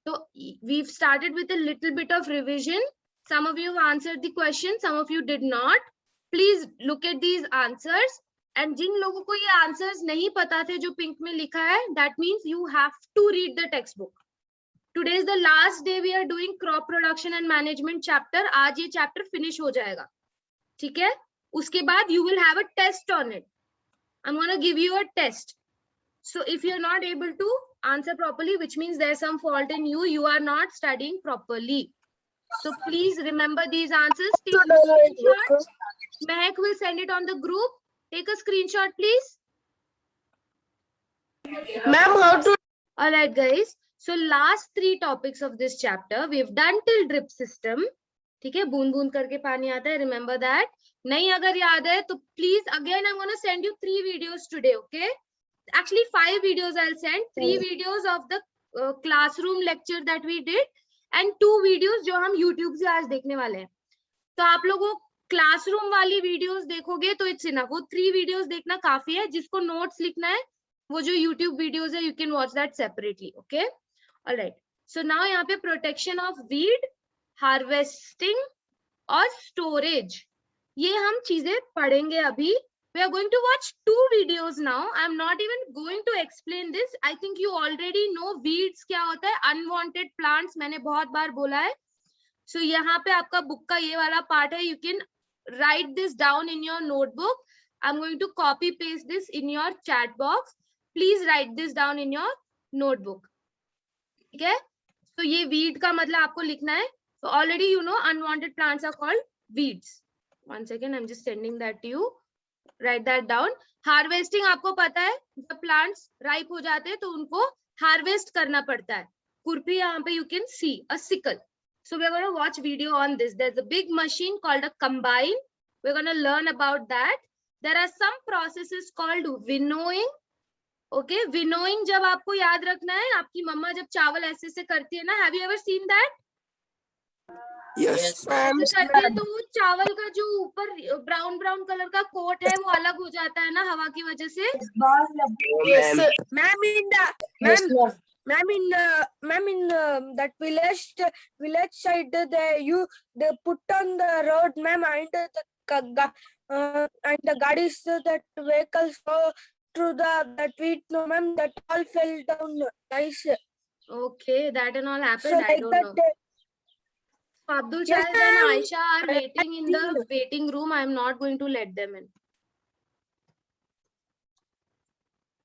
So we've started with a little bit of revision. Some of you have answered the question, some of you did not. Please look at these answers. And जिन लोगों को ये answers नहीं पता थे जो pink में लिखा है, that means you have to read the textbook. Today is the last day we are doing crop production and management chapter. आज ये chapter finish हो जाएगा, ठीक है? उसके बाद you will have a test on it. I'm gonna give you a test. So if you're not able to answer properly, which means there's some fault in you, you are not studying properly. So please remember these answers. Take a screenshot. Mehak will send it on the group. Take a screenshot, please. Ma'am, how to? All right, guys. So last 3 topics of this chapter, we've done till drip system. ठीक है, बूंद बूंद करके पानी आता है. Remember that. नहीं अगर याद है तो please again I'm gonna send you 3 videos today. Okay. Actually 5 videos I'll send. 3 videos of the classroom lecture that we did and 2 videos जो हम YouTube से आज देखने वाले हैं. तो आप लोगों क्लासरूम वाली वीडियोस देखोगे तो इट्स इनफ. वो 3 वीडियोस देखना काफी है. जिसको नोट्स लिखना है वो जो YouTube वीडियोस है, you can watch that separately. Okay, alright. So now यहाँ पे प्रोटेक्शन ऑफ वीड, हार्वेस्टिंग और स्टोरेज, ये हम चीजें पढ़ेंगे अभी. We are going to watch 2 videos now. I am not even going to explain this. I think you already know weeds क्या होता है, unwanted plants मैंने बहुत बार बोला है. So यहाँ पे आपका बुक का ये वाला पार्ट है. You can write this down in your notebook. I'm going to copy paste this in your chat box. Please write this down in your notebook. ठीक है? So ये weed का मतलब आपको लिखना है. So already you know unwanted plants are called weeds. One second, I'm just sending that to you. Write that down. Harvesting आपको पता है, जब plants ripe हो जाते हैं तो उनको harvest करना पड़ता है. खुरपी यहाँ पे you can see a sickle. So we're going to watch video on this. There's a big machine called a combine. We're going to learn about that. There are some processes called winnowing. Okay, winnowing जब आपको याद रखना है, आपकी मम्मा जब चावल ऐसे से करती है ना, have you ever seen that? Yes, ma'am. करती है तो वो चावल का जो ऊपर ब्राउन ब्राउन कलर का कोट है वो अलग हो जाता है ना हवा की वजह से. Yes, ma'am. Ma'am, in that village side, they put on the road, ma'am, and the gadis that vehicles go through that wheat, no, ma'am, that all fell down. Nice. Okay, that and all happened. So I like don't that. know. Abdul Yes, Shahid and ma'am. Aisha are waiting in the waiting room. I am not going to let them in.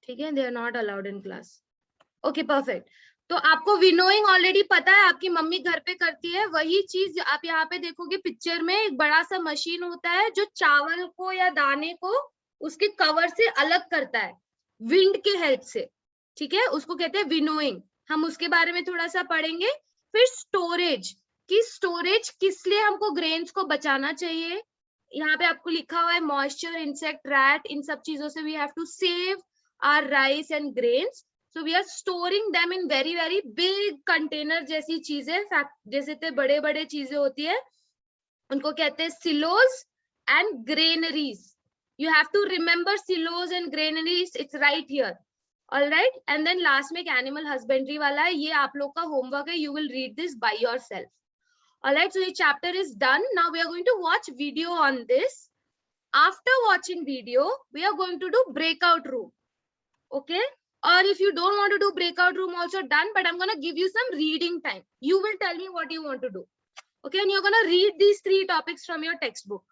ठीक है, they are not allowed in class. Okay, perfect. तो आपको winnowing already पता है, आपकी mummy घर पे करती है. वही चीज आप यहाँ पे देखोगे पिक्चर में, एक बड़ा सा मशीन होता है जो चावल को या दाने को उसके कवर से अलग करता है विंड के हेल्प से. ठीक है, उसको कहते हैं विनोइंग. हम उसके बारे में थोड़ा सा पढ़ेंगे. फिर स्टोरेज, कि स्टोरेज किस लिए हमको ग्रेन्स को बचाना चाहिए. यहाँ पे आपको लिखा हुआ है मॉइस्चर, इंसेक्ट, रैट, इन सब चीजों से we have to save our rice and grains. So we are storing them in very very big container जैसी चीजें, जैसे ते बड़े बड़े चीजें होती है उनको कहते हैं silos and granaries. You have to remember silos and granaries. It's right here. All right. And then last में animal husbandry वाला है, ये आप लोग का homework है. You will read this by yourself. All right. So this chapter is done. Now we are going to watch video on this. After watching video, we are going to do breakout room. Okay. Or if you don't want to do breakout room, also done, but I'm going to give you some reading time. You will tell me what you want to do. Okay, and you're going to read these 3 topics from your textbook.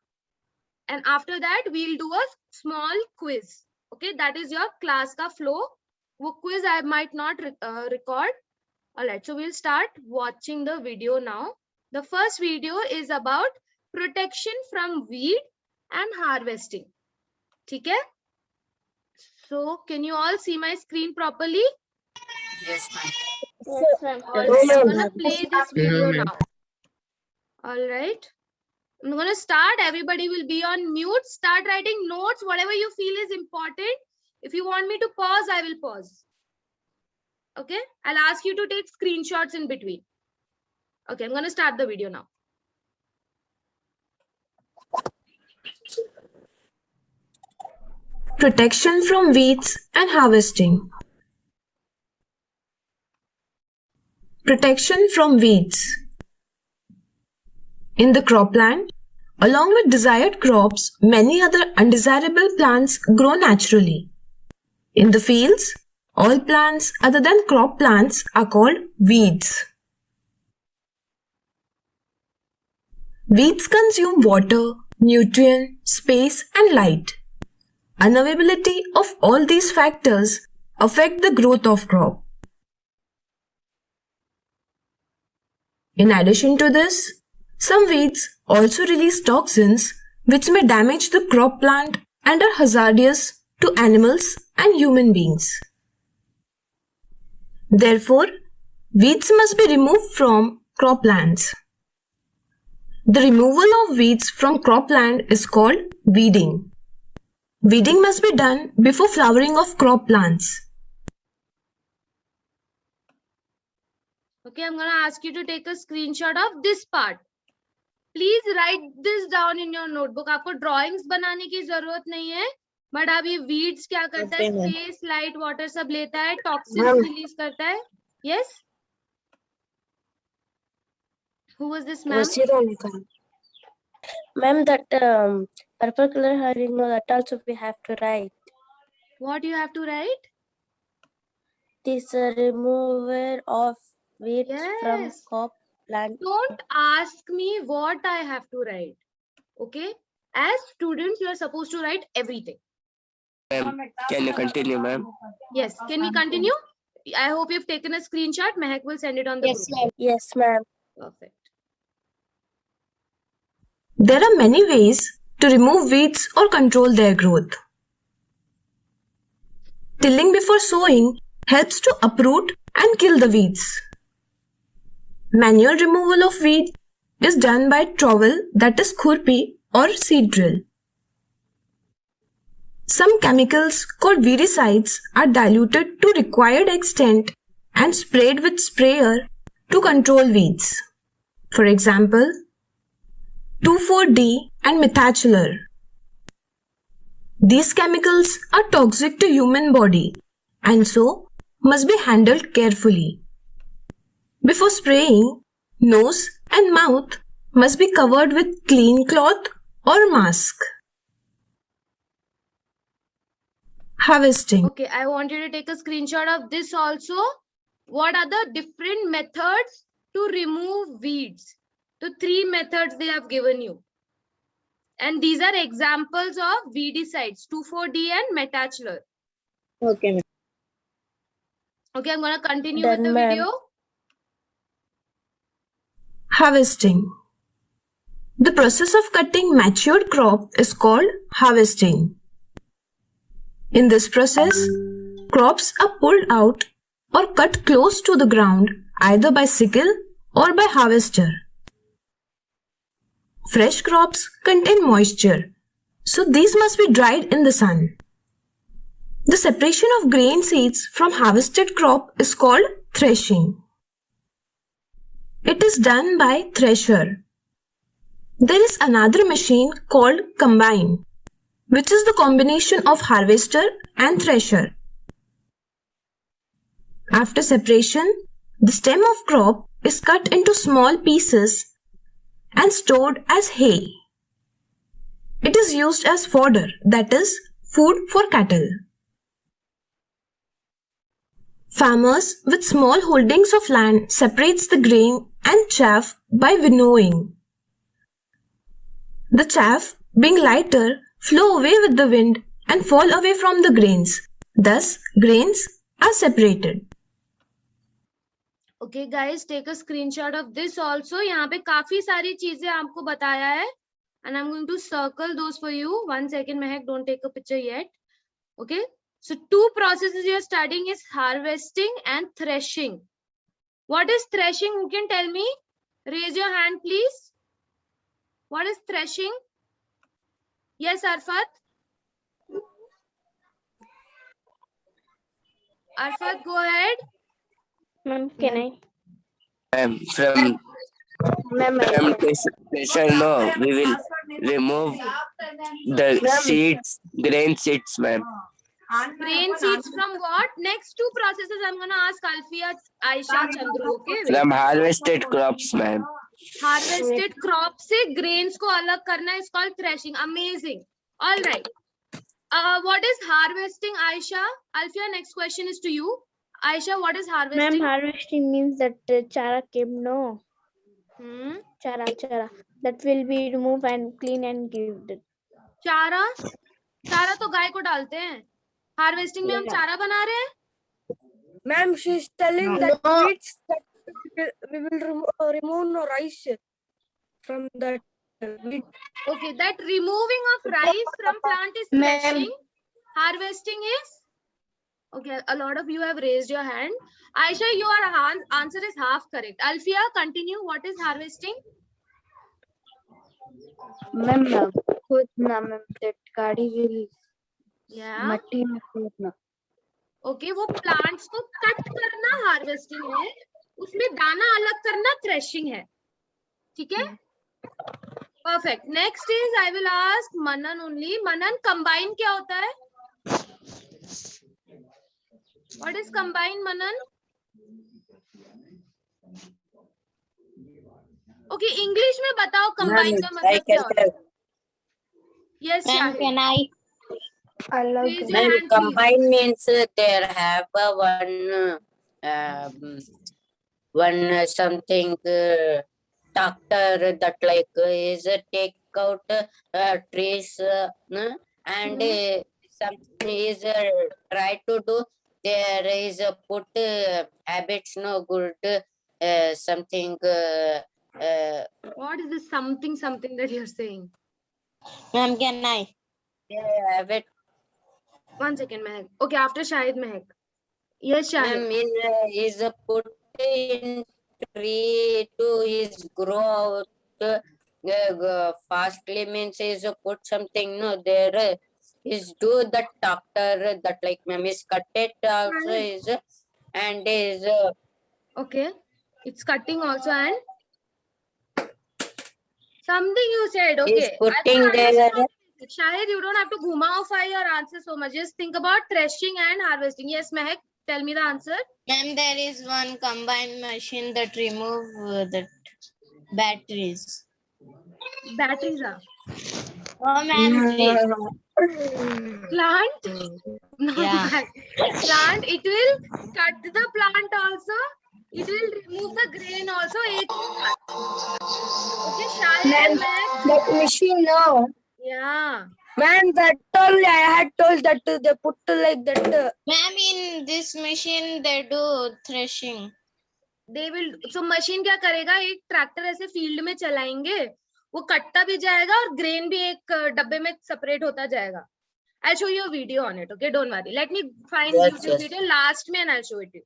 And after that, we'll do a small quiz. Okay, that is your class ka flow. Wo quiz I might not record. All right, so we'll start watching the video now. The first video is about protection from weed and harvesting. Okay? So, can you all see my screen properly? Yes, ma'am. Yes, ma'am. All right, I'm gonna play this video now. All right. I'm gonna start. Everybody will be on mute. Start writing notes, whatever you feel is important. If you want me to pause, I will pause. Okay. I'll ask you to take screenshots in between. Okay, I'm gonna start the video now. Protection from weeds and harvesting. protection from weeds. In the cropland, along with desired crops, many other undesirable plants grow naturally. In the fields, all plants other than crop plants are called weeds. Weeds consume water, nutrient, space and light. Unavailability of all these factors affect the growth of crop. In addition to this, some weeds also release toxins which may damage the crop plant and are hazardous to animals and human beings. Therefore, weeds must be removed from croplands. The removal of weeds from cropland is called weeding. Weeding must be done before flowering of crop plants. Okay, I'm going to ask you to take a screenshot of this part. Please write this down in your notebook. आपको drawings बनाने की जरूरत नहीं है, but अब ये weeds क्या करता है? Space, light, water सब लेता है, toxins release करता है. Yes? Who was this ma'am? Ma'am, that purple color having that also we have to write. What you have to write? This remover of weeds from Yes. crop plant. Don't ask me what I have to write. Okay? As students, you are supposed to write everything. Ma'am, can you continue, ma'am? Yes. Can we continue? I hope you've taken a screenshot. Mehak will send it on the group. Yes, ma'am. Perfect. There are many ways to remove weeds or control their growth. Tilling before sowing helps to uproot and kill the weeds. Manual removal of weeds is done by trowel, that is khurpi or seed drill. Some chemicals called weedicides are diluted to required extent and sprayed with sprayer to control weeds. For example, 2,4-D and methachular. These chemicals are toxic to human body and so must be handled carefully. Before spraying, nose and mouth must be covered with clean cloth or mask. Harvesting. Okay, I want you to take a screenshot of this also. What are the different methods to remove weeds? The 3 methods they have given you. And these are examples of weedicides, 2,4-D and methachular. Okay. Okay, I'm going to continue Done, with the ma'am. video. Harvesting. The process of cutting matured crop is called harvesting. In this process, crops are pulled out or cut close to the ground either by sickle or by harvester. Fresh crops contain moisture, so these must be dried in the sun. The separation of grain seeds from harvested crop is called threshing. It is done by thresher. There is another machine called combine, which is the combination of harvester and thresher. After separation, the stem of crop is cut into small pieces and stored as hay. It is used as fodder, that is, food for cattle. Farmers with small holdings of land separates the grain and chaff by winnowing. The chaff, being lighter, flow away with the wind and fall away from the grains. Thus, grains are separated. Okay guys, take a screenshot of this also. यहाँ पे काफी सारी चीजें आपको बताया है. And I'm going to circle those for you. 1 second, Mehak, don't take a picture yet. Okay. So 2 processes you're studying is harvesting and threshing. What is threshing? Who can tell me? Raise your hand, please. What is threshing? Yes, Arfat. Arfat, go ahead. Ma'am, can I? Ma'am, from this session, no, we will remove the seeds, grain seeds, ma'am. Grain seeds from what? Next two processes I'm gonna ask Alfia, Aisha, Chandru. Okay. From harvested crops, ma'am. Harvested crop से grains को अलग करना is called threshing. Amazing. All right. What is harvesting, Aisha? Alfia, next question is to you. Aisha, what is Ma'am, harvesting? harvesting means that chara came, no? Chara. That will be removed and clean and give it. चारा चारा तो गाय को डालते हैं. Harvesting में हम चारा बना रहे हैं. Ma'am, she's telling that weeds that we will remove no rice from that wheat. Okay, that removing of rice from plant is threshing. Harvesting is? Okay, a lot of you have raised your hand. Aisha, your answer is half correct. Alfia, continue. What is harvesting? Ma'am, खोदना, ma'am, that गाड़ी will Yeah. मट्टी में खोदना. Okay, वो plants को cut करना harvesting है. उसमें दाना अलग करना threshing है. ठीक है? Perfect. Next is I will ask Manan only. Manan, combine क्या होता है? What is combine, Manan? Okay, English में बताओ combine का मतलब क्या होता है? Yes, Shahid. Can I? Raise your hand, please. Combine means there have one something tractor that like is take out trees and something is try to do. There is a put habits no good something. What is this something that you're saying? Ma'am, can I? Habit. 1 second, Mehak. Okay, after Shahid, Mehak. Yes, Shahid. Ma'am, is put in tree to his grow out fastly means is put something no there is do the tractor that like ma'am is cut it also is and is Okay, it's cutting also and something you said. Okay, is putting I there. understand. Shahid, you don't have to ghumaify your answer so much. Just think about threshing and harvesting. Yes, Mehak, tell me the answer. Ma'am, there is one combined machine that remove the batteries. Batteries are. Oh, ma'am. Plant? Not Yeah. that. Plant, it will cut the plant also. It will remove the grain also. Okay, Shahid and Mehak. That machine, no. Yeah. Man, that only I had told that they put like that. Ma'am, in this machine, they do threshing. They will. So machine क्या करेगा? एक tractor ऐसे field में चलाएंगे, वो कटता भी जाएगा और ग्रेन भी एक डब्बे में सेपरेट होता जाएगा. I'll show you a video on it. Okay, don't worry. Let me find YouTube video last में and I'll show it to you.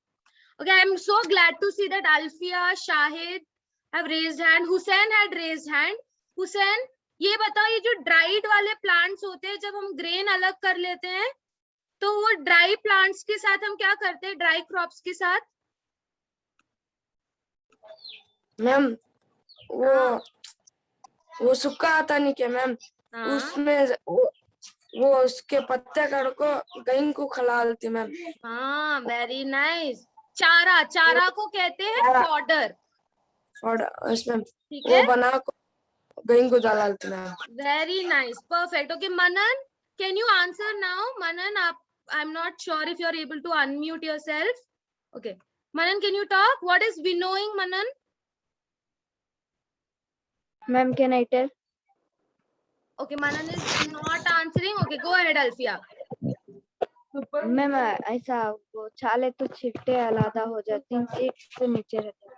Okay, I'm so glad to see that Alfia, Shahid have raised hand. Hussain had raised hand. Hussain, ये बताओ, ये जो dried वाले plants होते हैं, जब हम ग्रेन अलग कर लेते हैं तो वो ड्राई प्लांट्स के साथ हम क्या करते हैं? ड्राई क्रॉप्स के साथ मैम वो सूखा आता नहीं क्या मैम? उसमें वो उसके पत्ते काट को गाय को खिलाती मैम. हाँ, वेरी नाइस. चारा को कहते हैं फॉडर. उसमें ठीक वो है, बना को गाय को डालती ma'am. Very nice, perfect. Okay Manan, can you answer now? Manan, I'm not sure if you're able to unmute yourself. Okay, Manan, can you talk? What is winnowing, Manan? Ma'am, can I tell? Okay, Manan is not answering. Okay, go ahead, Alfia. Ma'am ऐसा वो छाले तो छिट्टे आलादा हो जाती हैं, seeds से नीचे रहते हैं.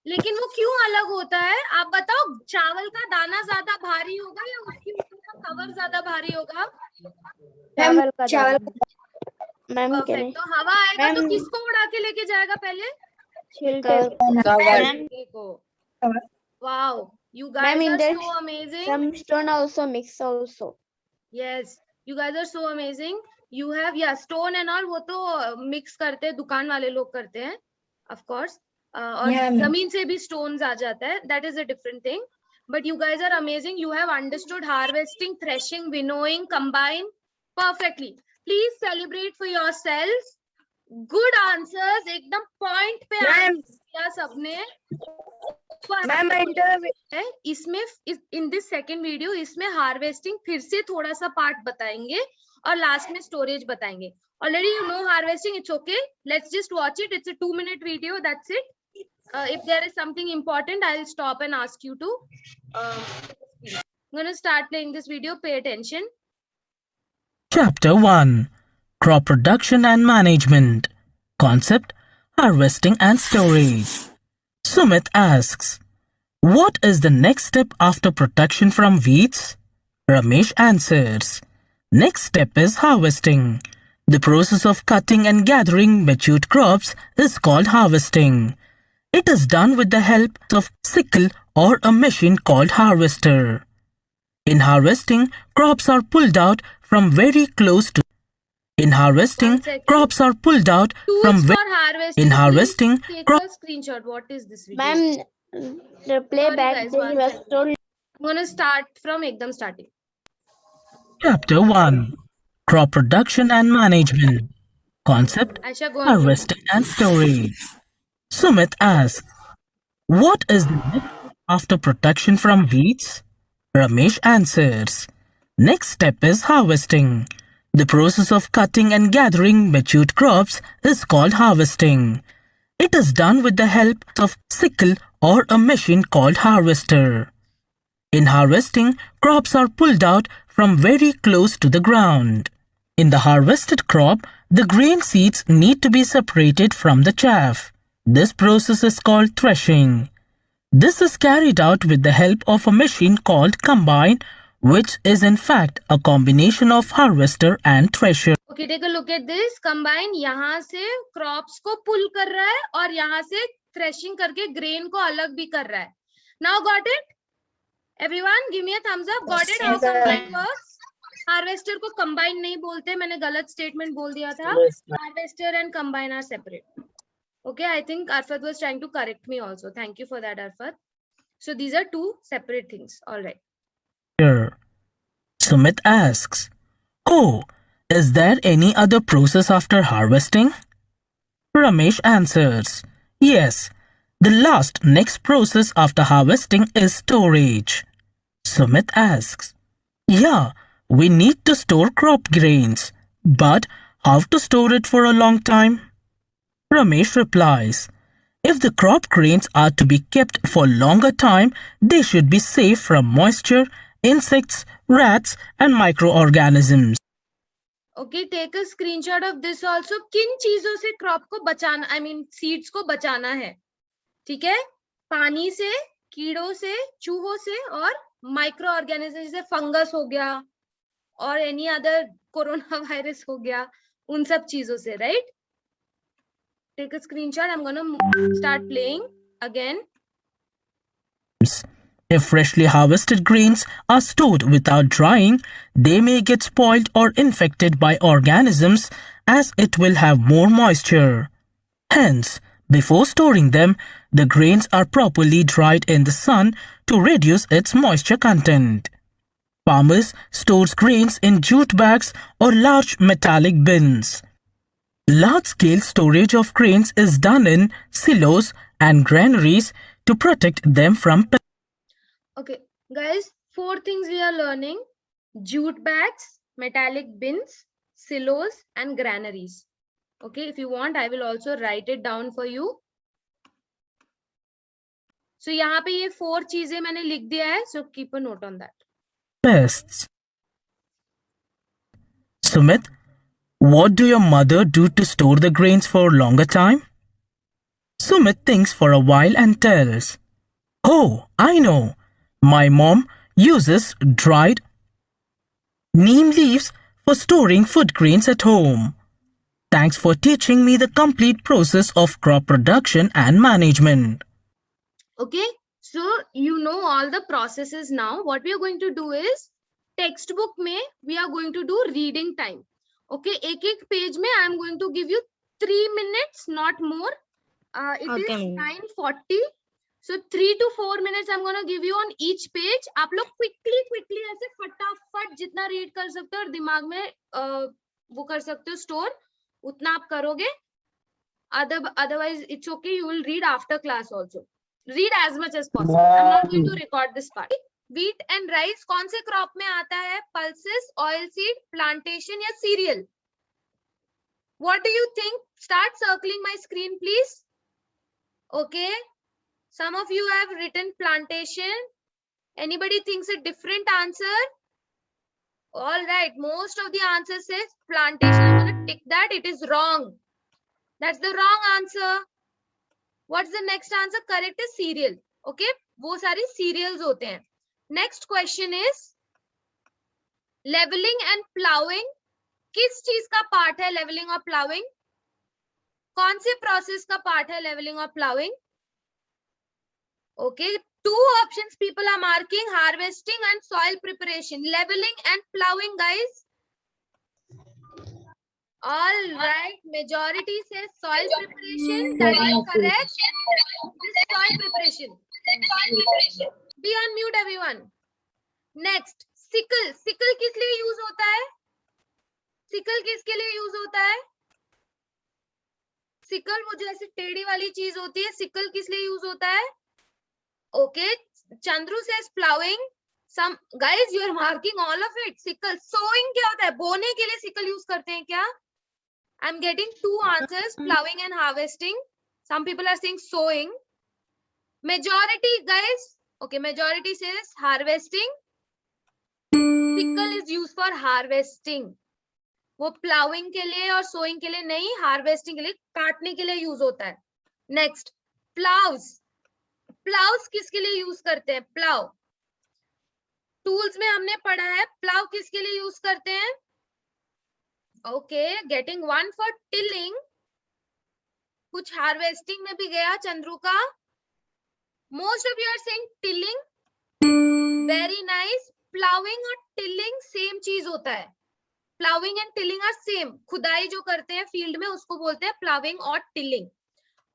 लेकिन वो क्यों अलग होता है? आप बताओ. चावल का दाना ज्यादा भारी होगा या उसकी ऊपर का कवर ज्यादा भारी होगा? चावल मैम परफेक्ट. तो हवा आएगा तो किसको उड़ा के लेके जाएगा पहले? छिलके को. Wow, you guys are so amazing. Some stone also mix also. Yes, you guys are so amazing. You have, yeah, stone and all वो तो mix करते हैं, दुकान वाले लोग करते हैं, of course. और जमीन से भी stones आ जाता है. That is a different thing. But you guys are amazing. You have understood harvesting, threshing, winnowing, combine perfectly. Please celebrate for yourselves. Good answers, एकदम point पे Ma'am, किया सबने. ma'am, I interview. है इसमें इन दिस सेकेंड वीडियो इसमें harvesting फिर से थोड़ा सा पार्ट बताएंगे और लास्ट में स्टोरेज बताएंगे. Already you know harvesting, it's okay, let's just watch it. It's a 2-minute video, that's it. If there is something important, I'll stop and ask you to I'm going to start playing this video. Pay attention. Chapter 1, Crop Production and Management. Concept: Harvesting and Storage. Sumit asks, what is the next step after production from weeds? Ramesh answers, next step is harvesting. The process of cutting and gathering matured crops is called harvesting. It is done with the help of sickle or a machine called harvester. In harvesting, crops are pulled out from very close to. In harvesting, 1 second. crops are pulled out Tools from. for harvesting. In Please harvesting, take crop. a screenshot. What is this video? Ma'am, the Sorry playback guys, they 1 was second. told. I'm going to start from ekdam starting. Chapter 1, Crop Production and Management. Concept: Aisha, go on. Harvesting and Storage. Sumit asks, what is the next step after production from weeds? Ramesh answers, next step is harvesting. The process of cutting and gathering matured crops is called harvesting. It is done with the help of sickle or a machine called harvester. In harvesting, crops are pulled out from very close to the ground. In the harvested crop, the grain seeds need to be separated from the chaff. This process is called threshing. This is carried out with the help of a machine called combine, which is in fact a combination of harvester and thresher. Okay, take a look at this. Combine यहाँ से crops को pull कर रहा है और यहाँ से threshing करके grain को अलग भी कर रहा है. Now got it? Everyone, give me a thumbs up. Got it? How combine works? Harvester को combine नहीं बोलते, मैंने गलत statement बोल दिया था. Harvester and combine are separate. Okay, I think Arfat was trying to correct me also. Thank you for that, Arfat. So these are two separate things. All right. Sumit asks, oh, is there any other process after harvesting? Ramesh answers, yes. The last next process after harvesting is storage. Sumit asks, yeah, we need to store crop grains, but how to store it for a long time? Ramesh replies, if the crop grains are to be kept for longer time, they should be safe from moisture, insects, rats and microorganisms. Okay, take a screenshot of this also. किन चीजों से crop को बचाना, I mean seeds को बचाना है, ठीक है? पानी से, कीड़ों से, चूहों से और microorganisms जैसे fungus हो गया और any other corona virus हो गया, उन सब चीजों से, right? Take a screenshot. I'm gonna start playing again. If freshly harvested grains are stored without drying, they may get spoiled or infected by organisms as it will have more moisture. Hence, before storing them, the grains are properly dried in the sun to reduce its moisture content. Farmers store grains in jute bags or large metallic bins. Large-scale storage of grains is done in silos and granaries to protect them from pests. Okay, guys, 4 things we are learning: jute bags, metallic bins, silos, and granaries. Okay, if you want, I will also write it down for you. So यहाँ पे ये 4 चीजें मैंने लिख दिया है, so keep a note on that. Pests. Sumit, what do your mother do to store the grains for a longer time? Sumit thinks for a while and tells, oh, I know. My mom uses dried neem leaves for storing food grains at home. Thanks for teaching me the complete process of crop production and management. Okay, so you know all the processes now. What we are going to do is, textbook में we are going to do reading time. Okay, एक page में I am going to give you 3 minutes, not more. It Okay, is ma'am. 9:40. So 3 to 4 minutes I'm going to give you on each page. आप लोग quickly ऐसे फटाफट जितना read कर सकते हो और दिमाग में वो कर सकते हो स्टोर, उतना आप करोगे. Otherwise it's okay, you will read after class also. Read as much as possible. I'm not going to record this part. Wheat and rice कौन से क्रॉप में आता है? Pulses, oilseed, plantation या cereal? What do you think? Start circling my screen, please. Okay. Some of you have written plantation. Anybody thinks a different answer? All right. Most of the answers says plantation. I'm going to tick that. It is wrong. That's the wrong answer. What's the next answer? Correct is cereal. Okay. वो सारी cereals होते हैं. Next question is leveling and plowing. किस चीज का part है leveling और plowing? कौन से प्रोसेस का पार्ट है leveling और plowing? Okay, two options people are marking: harvesting and soil preparation. Leveling and plowing, guys. All right, majority says soil preparation. That is correct. This is soil preparation. Be on mute, everyone. Next, sickle. Sickle किस लिए use होता है? Sickle किसके लिए use होता है? Sickle वो जो ऐसी टेढ़ी वाली चीज होती है. Sickle किस लिए यूज होता है? Okay, Chandru says plowing. Some guys, you are marking all of it. Sickle. Sowing क्या होता है? बोने के लिए sickle यूज करते हैं क्या? I'm getting two answers: plowing and harvesting. Some people are saying sowing. Majority, guys. Okay, majority says harvesting. Sickle is used for harvesting. वो plowing के लिए और sowing के लिए नहीं, harvesting के लिए, काटने के लिए यूज होता है. Next, plows. Plows किसके लिए यूज करते हैं? Plow. Tools में हमने पढ़ा है. Plow किसके लिए यूज करते हैं? Okay, getting one for tilling. कुछ harvesting में भी गया चंद्रू का. Most of you are saying tilling. Very nice. Plowing और tilling same चीज होता है. Plowing and tilling are same. खुदाई जो करते हैं फील्ड में उसको बोलते हैं plowing और tilling.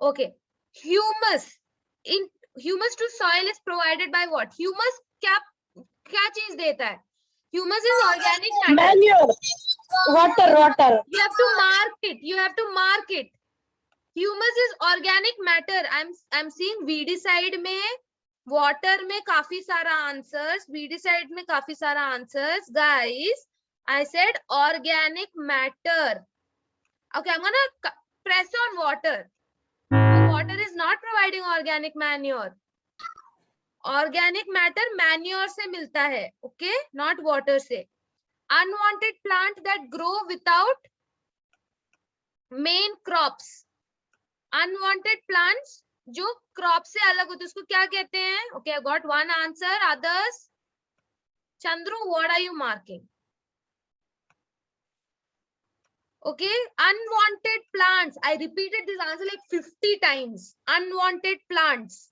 Okay. Humus. In humus to soil is provided by what? Humus क्या चीज देता है? Humus is organic matter. Manure. Water. You have to mark it. Humus is organic matter. I'm seeing weedicide में, water में काफी सारा answers, weedicide में काफी सारा answers. Guys, I said organic matter. Okay, I'm gonna press on water. Water is not providing organic manure. Organic matter manure से मिलता है. Okay, not water से. Unwanted plant that grow without main crops. Unwanted plants जो crop से अलग होते हैं उसको क्या कहते हैं? Okay, I got one answer. Others? Chandru, what are you marking? Okay, unwanted plants. I repeated this answer like 50 times. Unwanted plants.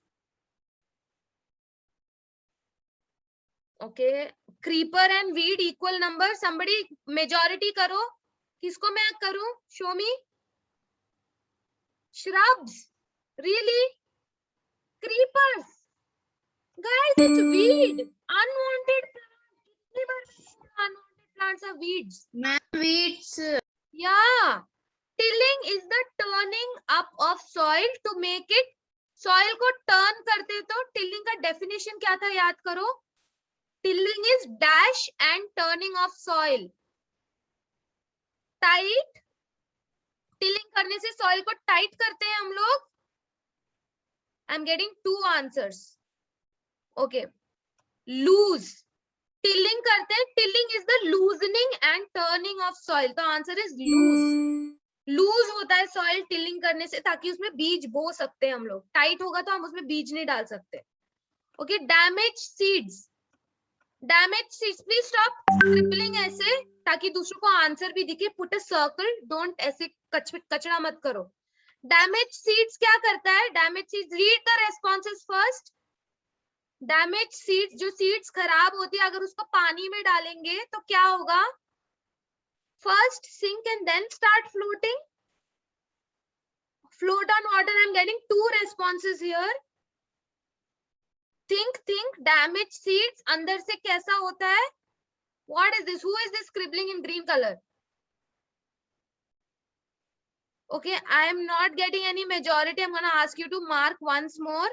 Okay, creeper and weed equal number. Somebody majority करो. किसको मैं करूं? Show me. Shrubs. Really? Creepers. Guys, it's weed. Unwanted plants. Unwanted plants are weeds. Man, weeds. Yeah. Tilling is the turning up of soil to make it. Soil को turn करते तो tilling का definition क्या था याद करो. Tilling is dash and turning of soil. Tight. Tilling करने से soil को tight करते हैं हम लोग. I'm getting two answers. Okay. Loose. Tilling करते हैं. Tilling is the loosening and turning of soil. The answer is loose. Loose होता है soil tilling करने से ताकि उसमें बीज बो सकते हैं हम लोग. Tight होगा तो हम उसमें बीज नहीं डाल सकते. Okay. Damaged seeds. Damaged seeds. Please stop scribbling ऐसे ताकि दूसरों को आंसर भी दिखे. Put a circle. Don't ऐसे कचरा मत करो. Damaged seeds क्या करता है? Damaged seeds. Read the responses first. Damaged seeds जो seeds खराब होती है अगर उसको पानी में डालेंगे तो क्या होगा? First sink and then start floating. Float on water. I'm getting two responses here. Think. Damaged seeds अंदर से कैसा होता है? What is this? Who is this scribbling in green color? Okay, I am not getting any majority. I'm gonna ask you to mark once more.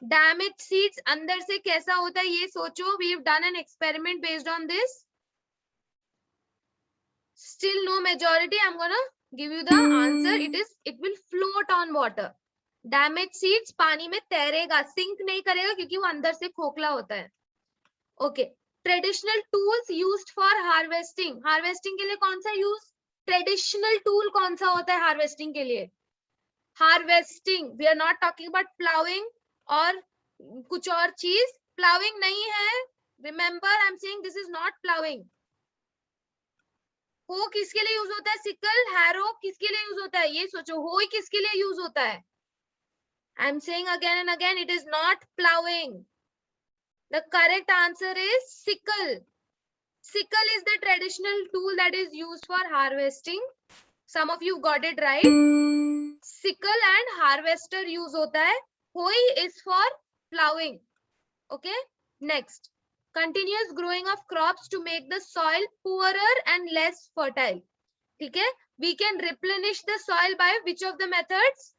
Damaged seeds अंदर से कैसा होता है ये सोचो. We've done an experiment based on this. Still no majority. I'm gonna give you the answer. It will float on water. Damaged seeds पानी में तैरेगा, sink नहीं करेगा क्योंकि वो अंदर से खोखला होता है. Okay. Traditional tools used for harvesting. Harvesting के लिए कौन सा use? Traditional tool कौन सा होता है harvesting के लिए? Harvesting. We are not talking about plowing और कुछ और चीज. Plowing नहीं है. Remember, I'm saying this is not plowing. हो किसके लिए यूज होता है? सिकल, हैरो किसके लिए यूज होता है? ये सोचो. हो किसके लिए यूज होता है? I'm saying again and again, it is not plowing. The correct answer is sickle. Sickle is the traditional tool that is used for harvesting. Some of you got it right. Sickle and harvester use hota hai. Hoi is for plowing. Okay. Next. Continuous growing of crops to make the soil poorer and less fertile. Okay. We can replenish the soil by which of the methods?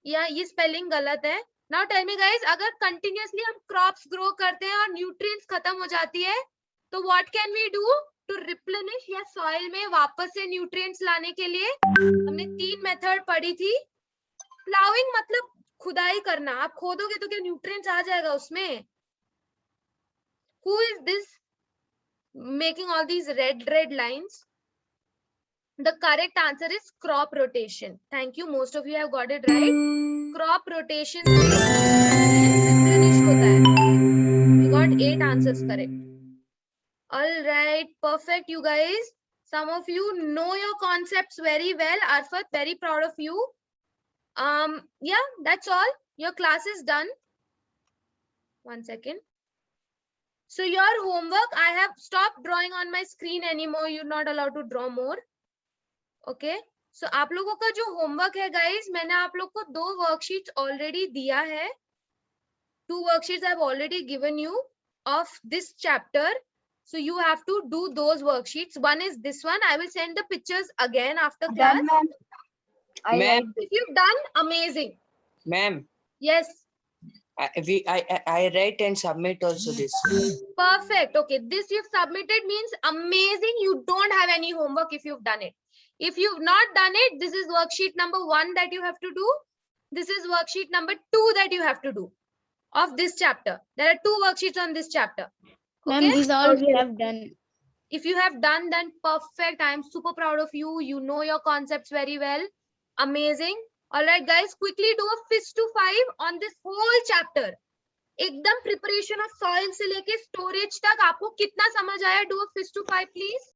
Yeah, ये spelling गलत है. Now tell me guys, अगर continuously हम crops grow करते हैं और nutrients खत्म हो जाती है, तो what can we do to replenish या soil में वापस से nutrients लाने के लिए? हमने 3 method पढ़ी थी. Plowing मतलब खुदाई करना. आप खोदोगे तो क्या nutrients आ जाएगा उसमें? Who is this making all these red lines? The correct answer is crop rotation. Thank you. Most of you have got it right. Crop rotation replenish hota hai. We got 8 answers correct. All right, perfect, you guys. Some of you know your concepts very well. Arfat, very proud of you. Yeah, that's all. Your class is done. 1 second. So your homework, I have stopped drawing on my screen anymore. You're not allowed to draw more. Okay. So आप लोगों का जो homework है guys, मैंने आप लोग को 2 worksheets already दिया है. 2 worksheets I've already given you of this chapter. So you have to do those worksheets. One is this one. I will send the pictures again after class. Ma'am, If you've done, amazing. ma'am, Yes. I write and submit also this. Perfect. Okay. This you've submitted means amazing. You don't have any homework if you've done it. If you've not done it, this is worksheet number 1 that you have to do. This is worksheet number 2 that you have to do of this chapter. There are 2 worksheets on this chapter. Ma'am, Okay. these all we have done. If you have done, then perfect. I am super proud of you. You know your concepts very well. Amazing. All right, guys, quickly do a fist to 5 on this whole chapter. एकदम preparation of soil से लेके storage तक आपको कितना समझ आया? Do a fist to 5, please.